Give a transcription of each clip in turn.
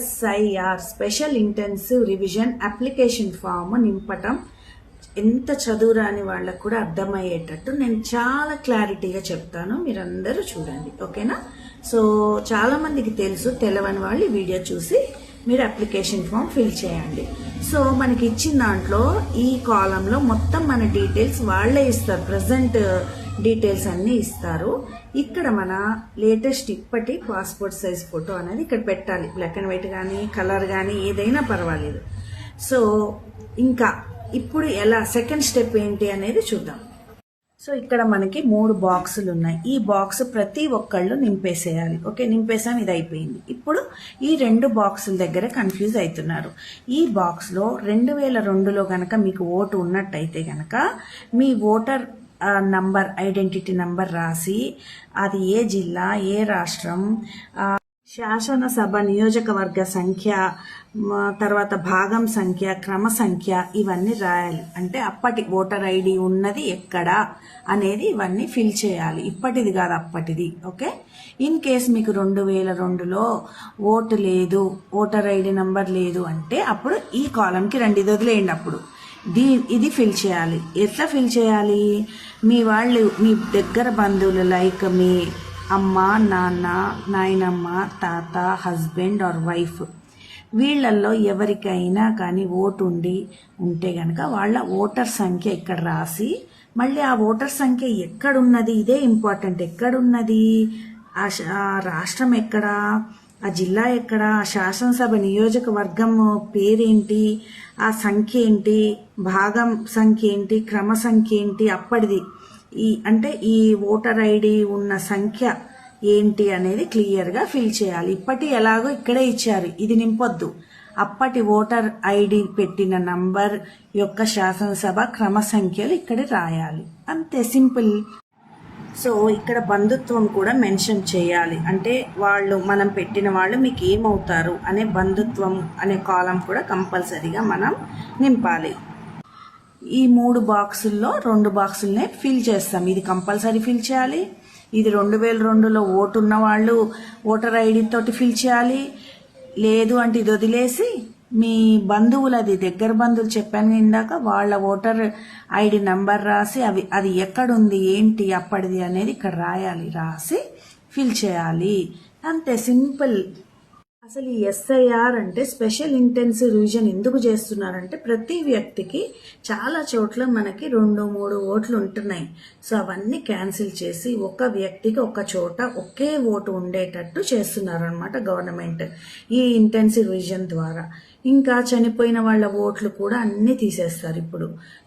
SIR special intensive revision application form నింపటం ఎంత చదువురాని వాళ్ళకు కూడా అర్థమయ్యేటట్టు నేను చాలా క్లారిటీగా చెప్తాను, మీరందరూ చూడండి, ఓకేనా. సో చాలా మందికి తెలుసు, తెలవని వాళ్ళు ఈ వీడియో చూసి మీరు అప్లికేషన్ ఫామ్ ఫిల్ చేయండి. సో మనకి ఇచ్చిన దాంట్లో ఈ కాలంలో మొత్తం మన డీటెయిల్స్ వాళ్ళే ఇస్తారు, ప్రజెంట్ డీటెయిల్స్ అన్నీ ఇస్తారు. ఇక్కడ మన లేటెస్ట్ ఇప్పటి పాస్పోర్ట్ సైజ్ ఫోటో అనేది ఇక్కడ పెట్టాలి, బ్లాక్ అండ్ వైట్ కానీ కలర్ కానీ ఏదైనా పర్వాలేదు. సో ఇంకా ఇప్పుడు ఎలా సెకండ్ స్టెప్ ఏంటి అనేది చూద్దాం. సో ఇక్కడ మనకి 3 బాక్సులు ఉన్నాయి. ఈ బాక్స్ ప్రతి ఒక్కళ్ళు నింపేసేయాలి. ఓకే, నింపేసాం, ఇది అయిపోయింది. ఇప్పుడు ఈ 2 బాక్సుల దగ్గర కన్ఫ్యూజ్ అవుతున్నారు. ఈ బాక్స్లో 2002లో గనక మీకు ఓటు ఉన్నట్టయితే గనక మీ ఓటర్ నంబర్, ఐడెంటిటీ నంబర్ రాసి అది ఏ జిల్లా, ఏ రాష్ట్రం, శాసనసభ నియోజకవర్గ సంఖ్య, తర్వాత భాగం సంఖ్య, క్రమ సంఖ్య ఇవన్నీ రాయాలి. అంటే అప్పటి ఓటర్ ఐడి ఉన్నది ఎక్కడ అనేది ఇవన్నీ ఫిల్ చేయాలి. ఇప్పటిది కాదు, అప్పటిది. ఓకే, ఇన్ కేస్ మీకు 2002లో ఓటు లేదు, ఓటర్ ఐడి నంబర్ లేదు అంటే అప్పుడు ఈ కాలంకి రండి, ఇది వదిలేయండి. అప్పుడు ఇది ఫిల్ చేయాలి. ఎట్లా ఫిల్ చేయాలి? మీ వాళ్ళు, మీ దగ్గర బంధువులు, లైక్ మీ అమ్మ, నాన్న, నాయనమ్మ, తాత, హస్బెండ్ ఆర్ వైఫ్, వీళ్ళల్లో ఎవరికైనా కానీ ఓటు ఉంటే గనక వాళ్ళ ఓటర్ సంఖ్య ఇక్కడ రాసి, మళ్ళీ ఆ ఓటర్ సంఖ్య ఎక్కడున్నది, ఇదే ఇంపార్టెంట్, ఎక్కడున్నది, ఆ రాష్ట్రం ఎక్కడ, ఆ జిల్లా ఎక్కడ, ఆ శాసనసభ నియోజకవర్గం పేరేంటి, ఆ సంఖ్య ఏంటి, భాగం సంఖ్య ఏంటి, క్రమ సంఖ్య ఏంటి, అప్పటిది అంటే ఈ ఓటర్ ఐడి ఉన్న సంఖ్య ఏంటి అనేది క్లియర్గా ఫిల్ చేయాలి. ఇప్పటి ఎలాగో ఇక్కడే ఇచ్చారు, ఇది నింపొద్దు. అప్పటి ఓటర్ ఐడి పెట్టిన నంబర్ యొక్క శాసనసభ క్రమ సంఖ్యలు ఇక్కడ రాయాలి, అంతే, సింపుల్. సో ఇక్కడ బంధుత్వం కూడా మెన్షన్ చేయాలి. అంటే వాళ్ళు, మనం పెట్టిన వాళ్ళు మీకు ఏమవుతారు అనే బంధుత్వం అనే కాలం కూడా కంపల్సరీగా మనం నింపాలి. ఈ 3 బాక్సుల్లో 2 బాక్సులనే ఫిల్ చేస్తాం. ఇది కంపల్సరీ ఫిల్ చేయాలి. ఇది 2002లో ఓటు ఉన్న వాళ్ళు ఓటర్ ఐడి తోటి ఫిల్ చేయాలి. లేదు అంటే ఇది వదిలేసి మీ బంధువులు, అది దగ్గర బంధువులు చెప్పాను ఇందాక, వాళ్ళ ఓటర్ ఐడి నంబర్ రాసి అది ఎక్కడుంది, ఏంటి, అప్పటిది అనేది ఇక్కడ రాయాలి, రాసి ఫిల్ చేయాలి, అంతే, సింపుల్. అసలు ఈ SIR అంటే స్పెషల్ ఇంటెన్సివ్ రివిజన్ ఎందుకు చేస్తున్నారంటే ప్రతి వ్యక్తికి చాలా చోట్ల మనకి 2-3 ఓట్లు ఉంటున్నాయి. సో అవన్నీ క్యాన్సిల్ చేసి ఒక వ్యక్తికి ఒక చోట ఒకే ఓటు ఉండేటట్టు చేస్తున్నారు అనమాట గవర్నమెంట్ ఈ ఇంటెన్సివ్ రివిజన్ ద్వారా. ఇంకా చనిపోయిన వాళ్ళ ఓట్లు కూడా అన్నీ తీసేస్తారు ఇప్పుడు.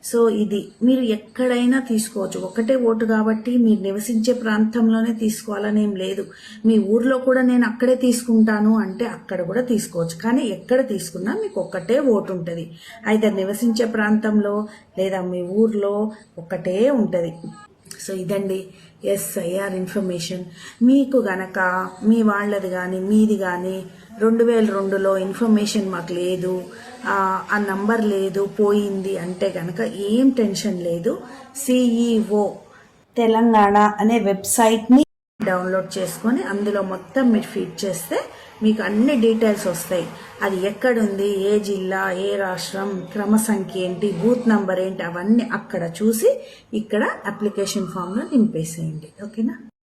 సో ఇది మీరు ఎక్కడైనా తీసుకోవచ్చు, ఒకటే ఓటు కాబట్టి మీరు నివసించే ప్రాంతంలోనే తీసుకోవాలని ఏం లేదు. మీ ఊర్లో కూడా నేను అక్కడే తీసుకుంటాను అంటే అక్కడ కూడా తీసుకోవచ్చు, కానీ ఎక్కడ తీసుకున్నా మీకు ఒక్కటే ఓటు ఉంటుంది. అయితే నివసించే ప్రాంతంలో లేదా మీ ఊర్లో ఒక్కటే ఉంటుంది. సో ఇదండి SIR ఇన్ఫర్మేషన్. మీకు గనక మీ వాళ్ళది కానీ మీది కానీ 2002లో ఇన్ఫర్మేషన్ మాకు లేదు, ఆ నంబర్ లేదు, పోయింది అంటే గనక ఏం టెన్షన్ లేదు. CEO తెలంగాణ అనే వెబ్సైట్ని డౌన్లోడ్ చేసుకొని అందులో మొత్తం మీరు ఫీడ్ చేస్తే మీకు అన్ని డీటెయిల్స్ వస్తాయి. అది ఎక్కడుంది, ఏ జిల్లా, ఏ రాష్ట్రం, క్రమ సంఖ్య ఏంటి, బూత్ నంబర్ ఏంటి, అవన్నీ అక్కడ చూసి ఇక్కడ అప్లికేషన్ ఫామ్లో నింపేసేయండి, ఓకేనా.